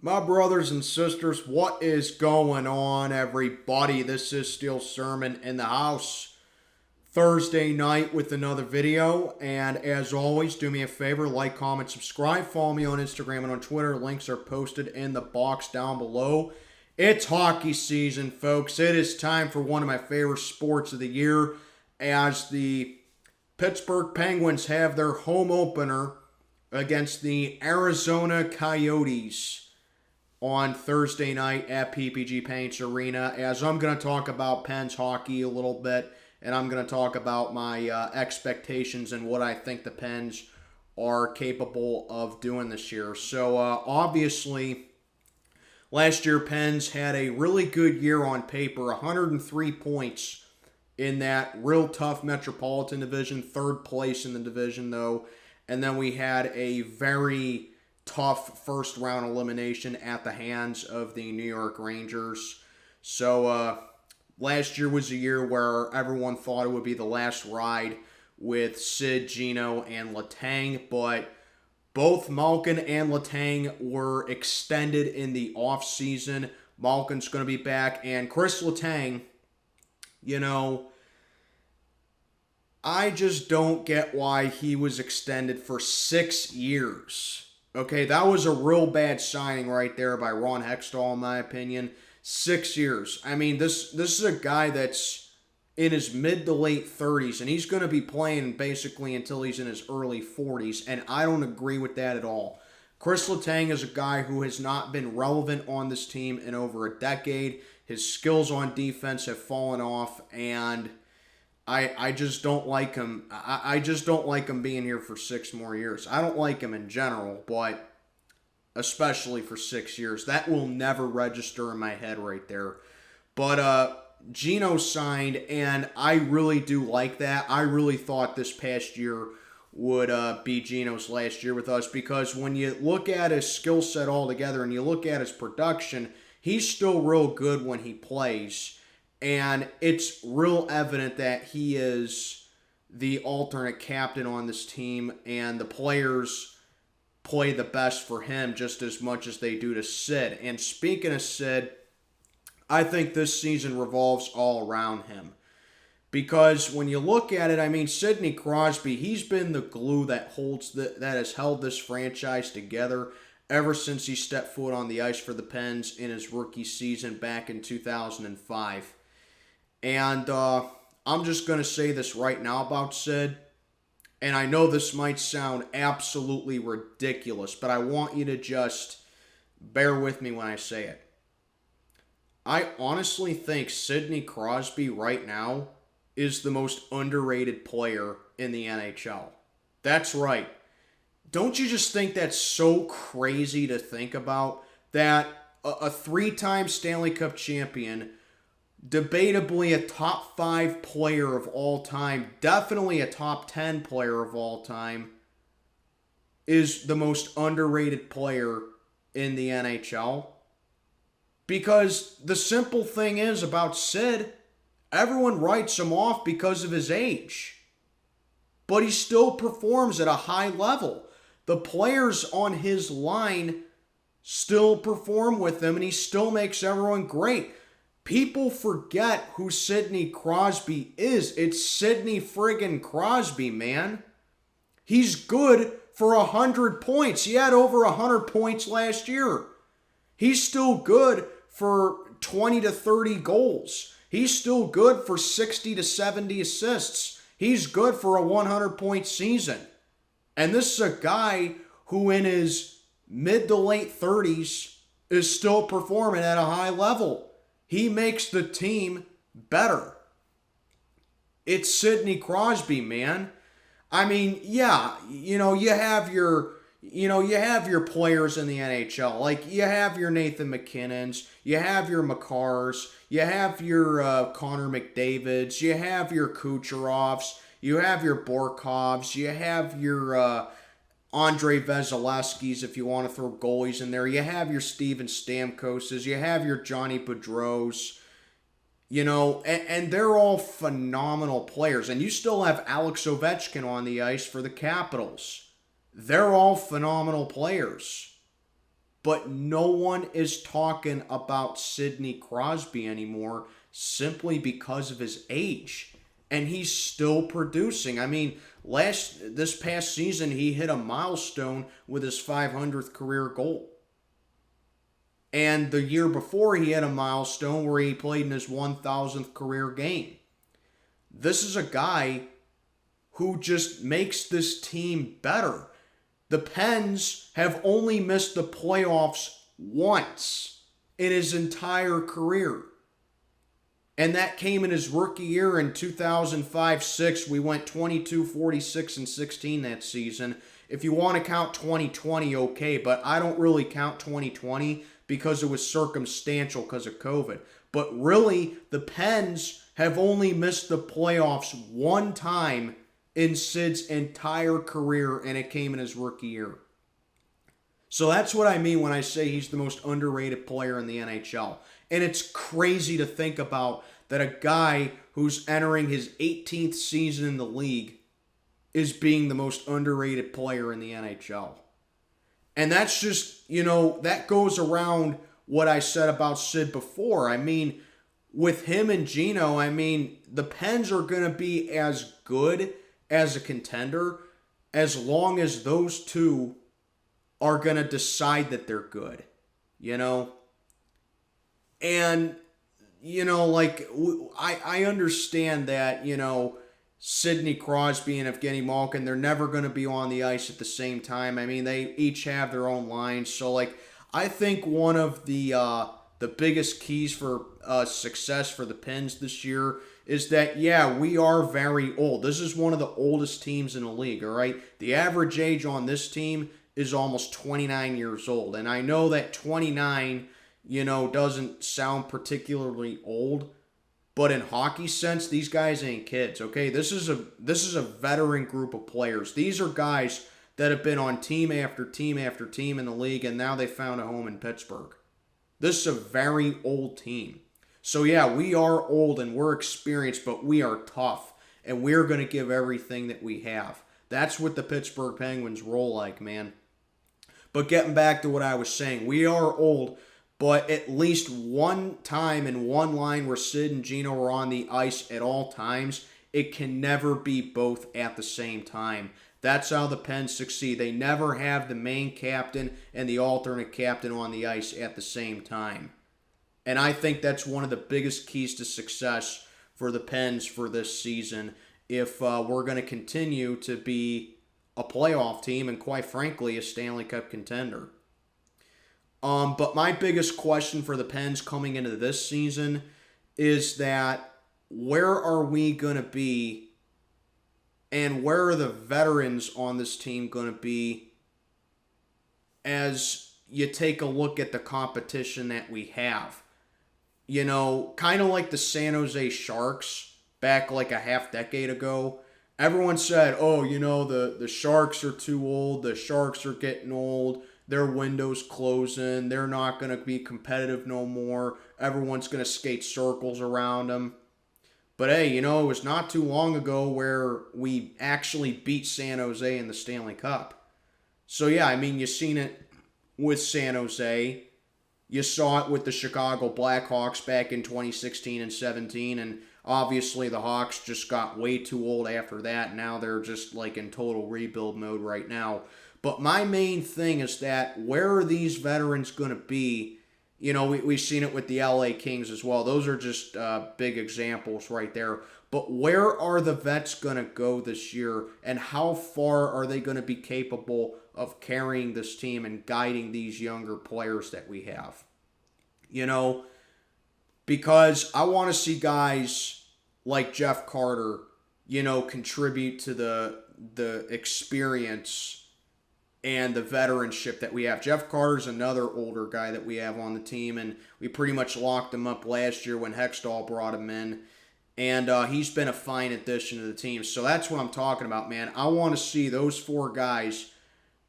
My brothers and sisters, what is going on, everybody? This is Steel Sermon in the house. Thursday night with another video. And as always, do me a favor, like, comment, subscribe. Follow me on Instagram and on Twitter. Links are posted in the box down below. It's hockey season, folks. It is time for one of my favorite sports of the year as the Pittsburgh Penguins have their home opener against the Arizona Coyotes on Thursday night at PPG Paints Arena, as I'm going to talk about Pens hockey a little bit, and I'm going to talk about my expectations and what I think the Pens are capable of doing this year. So, obviously, last year Pens had a really good year on paper, 103 points in that real tough Metropolitan Division, third place in the division, though, and then we had a very tough first round elimination at the hands of the New York Rangers. So last year was a year where everyone thought it would be the last ride with Sid, Gino, and Letang, but both Malkin and Letang were extended in the offseason. Malkin's going to be back, and Chris Letang, I just don't get why he was extended for 6 years. Okay, that was a real bad signing right there by Ron Hextall, in my opinion. 6 years. I mean, this is a guy that's in his mid to late 30s, and he's going to be playing basically until he's in his early 40s, and I don't agree with that at all. Chris Letang is a guy who has not been relevant on this team in over a decade. His skills on defense have fallen off, and I just don't like him. I just don't like him being here for 6 more years. I don't like him in general, but especially for 6 years. That will never register in my head right there. But Gino signed, and I really do like that. I really thought this past year would be Gino's last year with us, because when you look at his skill set altogether and you look at his production, he's still real good when he plays. And it's real evident that he is the alternate captain on this team, and the players play the best for him just as much as they do to Sid. And speaking of Sid, I think this season revolves all around him. Because when you look at it, I mean, Sidney Crosby, he's been the glue that has held this franchise together ever since he stepped foot on the ice for the Pens in his rookie season back in 2005. And I'm just going to say this right now about Sid, and I know this might sound absolutely ridiculous, but I want you to just bear with me when I say it. I honestly think Sidney Crosby right now is the most underrated player in the NHL. That's right. Don't you just think that's so crazy to think about, that a 3-time Stanley Cup champion, debatably a top 5 player of all time, definitely a top 10 player of all time, is the most underrated player in the NHL? Because the simple thing is about Sid, everyone writes him off because of his age. But he still performs at a high level. The players on his line still perform with him, and he still makes everyone great. People forget who Sidney Crosby is. It's Sidney friggin' Crosby, man. He's good for 100 points. He had over 100 points last year. He's still good for 20 to 30 goals. He's still good for 60 to 70 assists. He's good for a 100-point season. And this is a guy who in his mid to late 30s is still performing at a high level. He makes the team better. It's Sidney Crosby, man. I mean, yeah, you have your players in the NHL. Like, you have your Nathan McKinnons, you have your Makars, you have your Connor McDavids, you have your Kucherovs, you have your Borkovs, you have your Andre Vasilevskis, if you want to throw goalies in there. You have your Steven Stamkoses. You have your Johnny Boudreaux. And they're all phenomenal players. And you still have Alex Ovechkin on the ice for the Capitals. They're all phenomenal players. But no one is talking about Sidney Crosby anymore simply because of his age. And he's still producing. I mean, this past season, he hit a milestone with his 500th career goal. And the year before, he had a milestone where he played in his 1,000th career game. This is a guy who just makes this team better. The Pens have only missed the playoffs once in his entire career. And that came in his rookie year in 2005-06. We went 22-46-16 that season. If you want to count 2020, okay, but I don't really count 2020 because it was circumstantial because of COVID. But really, the Pens have only missed the playoffs one time in Sid's entire career, and it came in his rookie year. So that's what I mean when I say he's the most underrated player in the NHL. And it's crazy to think about that a guy who's entering his 18th season in the league is being the most underrated player in the NHL. And that's just, that goes around what I said about Sid before. I mean, with him and Gino, the Pens are going to be as good as a contender as long as those two are going to decide that they're good, And, I understand that, Sidney Crosby and Evgeny Malkin, they're never going to be on the ice at the same time. They each have their own lines. So, I think one of the biggest keys for success for the Pens this year is that, we are very old. This is one of the oldest teams in the league, all right? The average age on this team is almost 29 years old. And I know that 29, doesn't sound particularly old, but in hockey sense, these guys ain't kids, okay? This is a veteran group of players. These are guys that have been on team after team after team in the league, and now they found a home in Pittsburgh. This is a very old team. So we are old and we're experienced, but we are tough, and we're going to give everything that we have. That's what the Pittsburgh Penguins roll like, man. But getting back to what I was saying, we are old, but at least one time in one line where Sid and Gino are on the ice at all times, it can never be both at the same time. That's how the Pens succeed. They never have the main captain and the alternate captain on the ice at the same time. And I think that's one of the biggest keys to success for the Pens for this season if we're going to continue to be a playoff team and, quite frankly, a Stanley Cup contender. But my biggest question for the Pens coming into this season is that where are we going to be and where are the veterans on this team going to be as you take a look at the competition that we have? Kind of like the San Jose Sharks back like a half decade ago. Everyone said, the Sharks are too old. The Sharks are getting old. Their window's closing. They're not going to be competitive no more. Everyone's going to skate circles around them. But hey, it was not too long ago where we actually beat San Jose in the Stanley Cup. So you've seen it with San Jose. You saw it with the Chicago Blackhawks back in 2016 and 17, and obviously the Hawks just got way too old after that. Now they're just in total rebuild mode right now. But my main thing is that where are these veterans going to be? We've seen it with the LA Kings as well. Those are just big examples right there. But where are the vets going to go this year, and how far are they going to be capable of carrying this team and guiding these younger players that we have? Because I want to see guys like Jeff Carter, contribute to the experience and the veteranship that we have. Jeff Carter's another older guy that we have on the team, and we pretty much locked him up last year when Hextall brought him in. And he's been a fine addition to the team. So that's what I'm talking about, man. I want to see those four guys,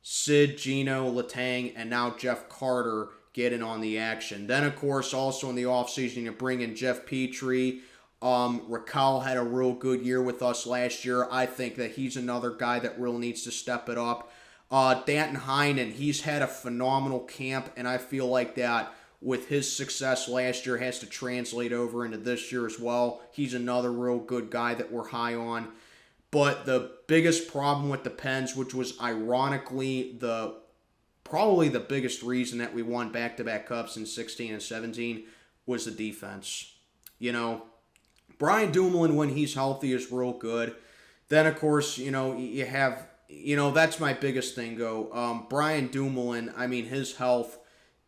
Sid, Gino, Letang, and now Jeff Carter, get in on the action. Then, of course, also in the offseason, you bring in Jeff Petrie. Raquel had a real good year with us last year. I think that he's another guy that really needs to step it up. Danton Heinen, he's had a phenomenal camp, and I feel like that with his success last year has to translate over into this year as well. He's another real good guy that we're high on. But the biggest problem with the Pens, which was ironically probably the biggest reason that we won back-to-back cups in 16 and 17, was the defense. You know, Brian Dumoulin, when he's healthy, is real good. Then, of course, you have, that's my biggest thing, Brian Dumoulin, I mean, his health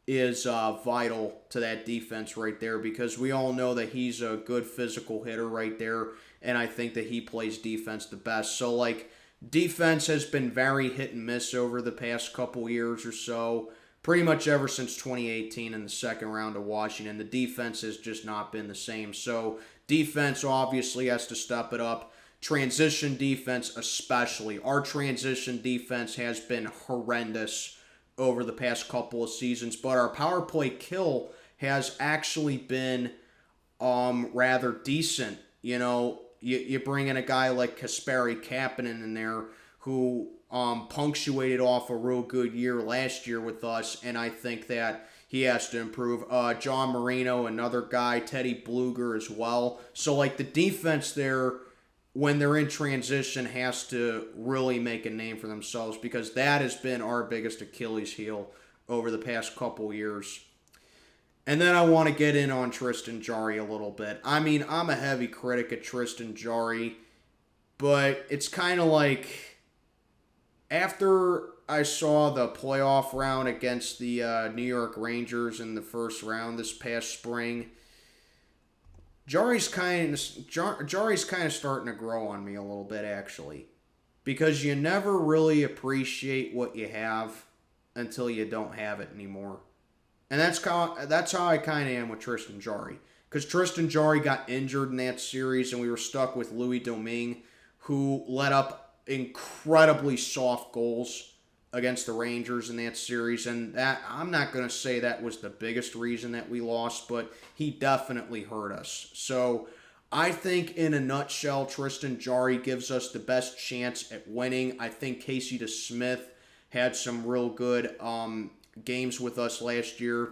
is vital to that defense right there, because we all know that he's a good physical hitter right there, and I think that he plays defense the best. So, like, defense has been very hit and miss over the past couple years or so. Pretty much ever since 2018 in the second round of Washington, the defense has just not been the same. So, defense obviously has to step it up. Transition defense especially. Our transition defense has been horrendous over the past couple of seasons, but our power play kill has actually been rather decent. You bring in a guy like Kasperi Kapanen in there, who punctuated off a real good year last year with us, and I think that he has to improve. John Marino, another guy, Teddy Bluger as well. So, like, the defense there, when they're in transition, has to really make a name for themselves, because that has been our biggest Achilles heel over the past couple years. And then I want to get in on Tristan Jarry a little bit. I mean, I'm a heavy critic of Tristan Jarry, but it's kind of like, after I saw the playoff round against the New York Rangers in the first round this past spring, Jarry's kind of starting to grow on me a little bit, actually, because you never really appreciate what you have until you don't have it anymore. And that's how I kind of am with Tristan Jarry, because Tristan Jarry got injured in that series, and we were stuck with Louis Domingue, who let up incredibly soft goals against the Rangers in that series, and that, I'm not going to say that was the biggest reason that we lost, but he definitely hurt us. So I think, in a nutshell, Tristan Jarry gives us the best chance at winning. I think Casey DeSmith had some real good games with us last year.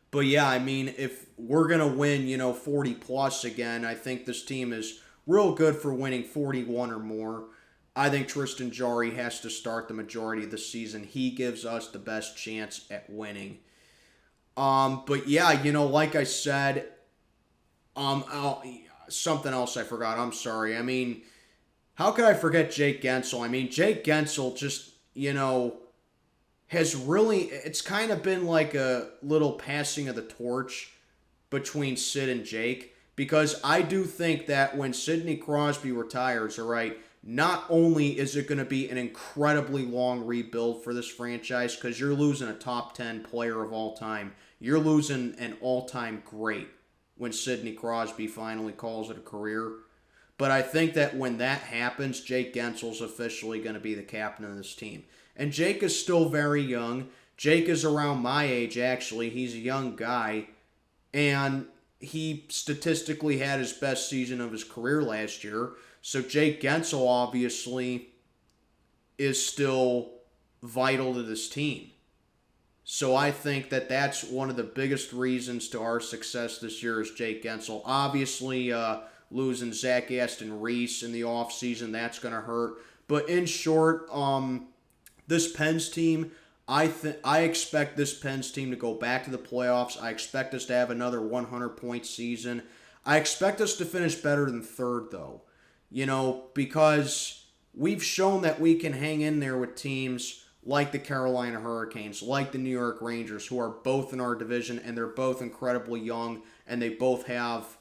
But yeah, I mean, if we're going to win, 40 plus again, I think this team is real good for winning 41 or more. I think Tristan Jarry has to start the majority of the season. He gives us the best chance at winning. But yeah, like I said, something else I forgot. I'm sorry. I mean, how could I forget Jake Gensel? I mean, Jake Gensel just, has really, it's kind of been like a little passing of the torch between Sid and Jake, because I do think that when Sidney Crosby retires, all right, not only is it going to be an incredibly long rebuild for this franchise, because you're losing a top 10 player of all time. You're losing an all-time great when Sidney Crosby finally calls it a career. But I think that when that happens, Jake Gensel's officially going to be the captain of this team. And Jake is still very young. Jake is around my age, actually. He's a young guy. And he statistically had his best season of his career last year. So Jake Gensel obviously is still vital to this team. So I think that that's one of the biggest reasons to our success this year is Jake Gensel. Obviously, losing Zach Aston Reese in the offseason, that's going to hurt. But in short, this Pens team, I expect this Pens team to go back to the playoffs. I expect us to have another 100-point season. I expect us to finish better than third, though. Because we've shown that we can hang in there with teams like the Carolina Hurricanes, like the New York Rangers, who are both in our division, and they're both incredibly young, and they both have,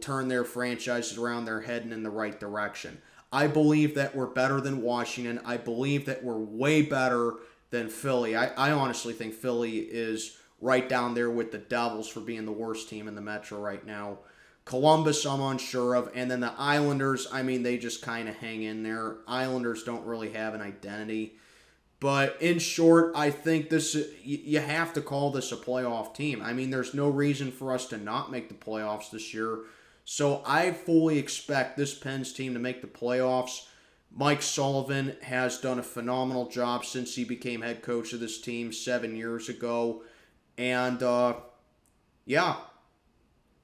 turned their franchises around. They're heading in the right direction. I believe that we're better than Washington. I believe that we're way better than Philly. I honestly think Philly is right down there with the Devils for being the worst team in the Metro right now. Columbus, I'm unsure of. And then the Islanders, I mean, they just kind of hang in there. Islanders don't really have an identity. But in short, I think you have to call this a playoff team. I mean, there's no reason for us to not make the playoffs this year. So I fully expect this Pens team to make the playoffs. Mike Sullivan has done a phenomenal job since he became head coach of this team 7 years ago. And, yeah,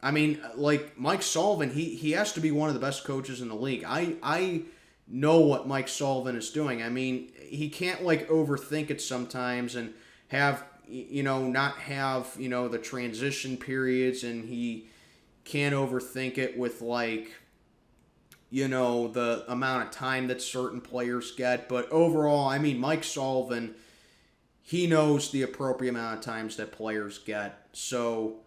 I mean, like Mike Sullivan, he has to be one of the best coaches in the league. I know what Mike Sullivan is doing. I mean, he can't like overthink it sometimes and have not have the transition periods, and he can't overthink it with like the amount of time that certain players get. But overall, I mean, Mike Sullivan, he knows the appropriate amount of times that players get. So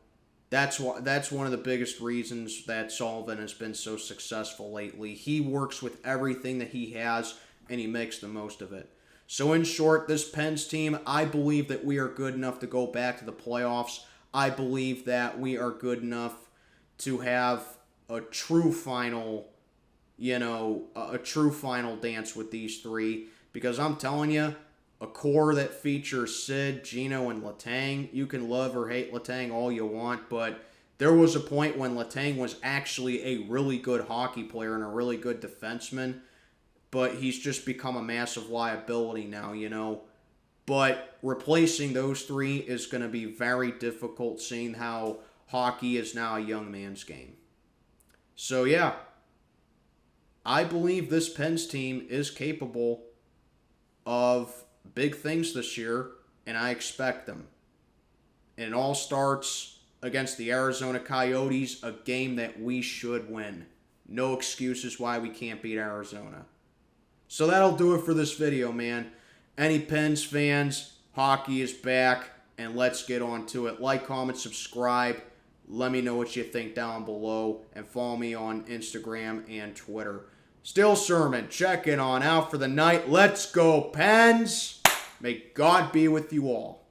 that's one of the biggest reasons that Sullivan has been so successful lately. He works with everything that he has, and he makes the most of it. So in short, this Pens team, I believe that we are good enough to go back to the playoffs. I believe that we are good enough to have a true final, a true final dance with these three. Because I'm telling you, a core that features Sid, Gino, and Letang. You can love or hate Letang all you want, but there was a point when Letang was actually a really good hockey player and a really good defenseman, but he's just become a massive liability now. But replacing those three is going to be very difficult, seeing how hockey is now a young man's game. So yeah, I believe this Pens team is capable of big things this year, and I expect them. And it all starts against the Arizona Coyotes, a game that we should win. No excuses why we can't beat Arizona. So that'll do it for this video, man. Any Pens fans, hockey is back, and let's get on to it. Like, comment, subscribe. Let me know what you think down below, and follow me on Instagram and Twitter. Still Sermon, checking on out for the night. Let's go, Pens! May God be with you all.